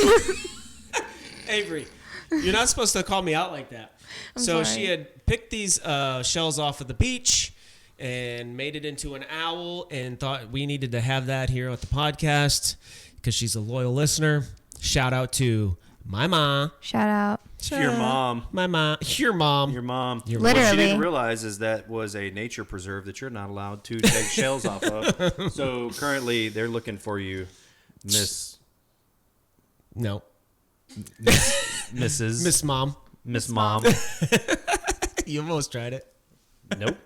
Avery. You're not supposed to call me out like that. So sorry. she had picked these shells off of the beach and made it into an owl and thought we needed to have that here at the podcast because she's a loyal listener. Shout out to my mom. Shout out. Your mom. My mom. Your mom. Your mom. Your What she Literally. didn't realize is that was a nature preserve that you're not allowed to take shells off of. So currently they're looking for you, Miss No. Mrs. Miss Mom. Miss Mom. You almost tried it. Nope.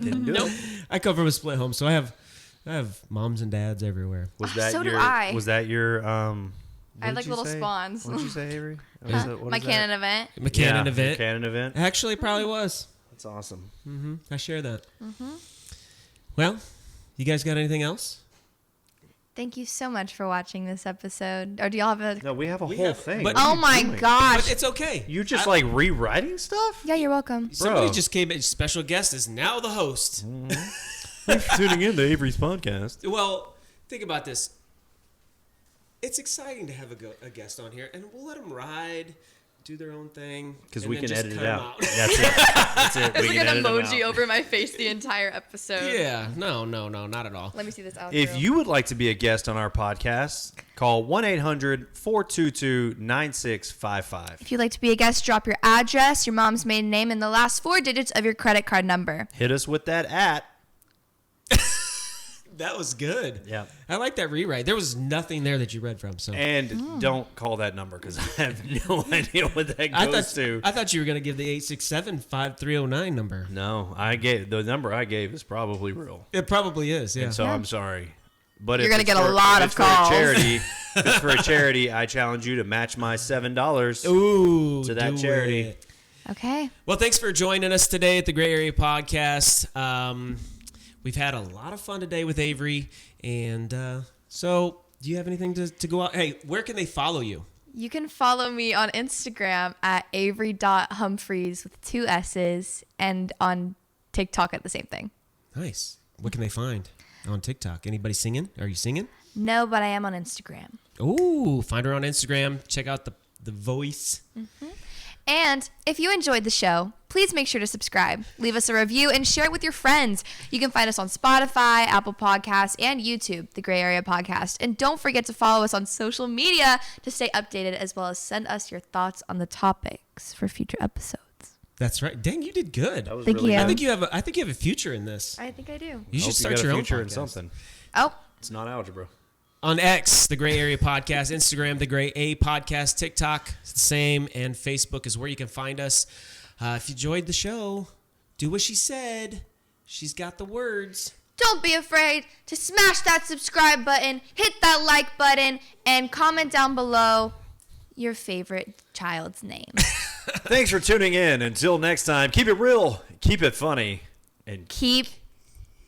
Didn't do it. I come from a split home, so I have moms and dads everywhere. Was that So do your I. Was that your I had what like did you little say? spawns. What did you say, Avery? My canon event. A canon event. Canon event. Actually, it probably was. That's awesome. I share that. Well, you guys got anything else? Thank you so much for watching this episode. Or do y'all have a? No, we have a whole have- thing. but- What are Oh you my doing? gosh. But it's okay. You just I- like rewriting stuff? Yeah, you're welcome. Somebody Bro. just came in. Special guest is now the host. Thanks for tuning in to Avery's podcast. Well, think about this. It's exciting to have a guest on here, and we'll let them ride, do their own thing. Because and we then can just edit cut it 'em out. That's it. That's it. We It's can like an edit 'em emoji out. over my face the entire episode. Yeah, no, not at all. Let me see this outro. If you would like to be a guest on our podcast, call 1-800-422-9655. If you'd like to be a guest, drop your address, your mom's maiden name, and the last 4 digits of your credit card number. Hit us with that at. That was good. Yeah. I like that rewrite. There was nothing there that you read from. So And don't call that number because I have no idea what that goes to. I thought you were gonna give the 867-5309 number. No, the number I gave is probably real. It probably is. Yeah. And so Yeah. I'm sorry. But You're if gonna it's get a for- lot if of it's for calls. a charity, if it's for a charity, I challenge you to match my $7. Ooh, To that do charity. it. Okay. Well, thanks for joining us today at the Gray Area Podcast. We've had a lot of fun today with Avery, and so do you have anything to go out? Hey, where can they follow you? You can follow me on Instagram at avery.humphreys with 2 S's and on TikTok at the same thing. Nice. What can they find on TikTok? Anybody singing? Are you singing? No, but I am on Instagram. Ooh, find her on Instagram. Check out the voice. And if you enjoyed the show, please make sure to subscribe, leave us a review, and share it with your friends. You can find us on Spotify, Apple Podcasts, and YouTube, The Gray Area Podcast. And don't forget to follow us on social media to stay updated, as well as send us your thoughts on the topics for future episodes. That's right. Dang, you did good. Thank you. I think you have a future in this. I think I do. You should Hope start got your a own future in podcast. something. Oh, It's not algebra. On X, The Gray Area Podcast, Instagram, The Gray A Podcast, TikTok, it's the same, and Facebook is where you can find us. If you enjoyed the show, do what she said. She's got the words. don't be afraid to smash that subscribe button, hit that like button, and comment down below your favorite child's name. Thanks for tuning in. Until next time, keep it real, keep it funny, and Keep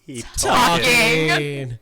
keep talking. Talking.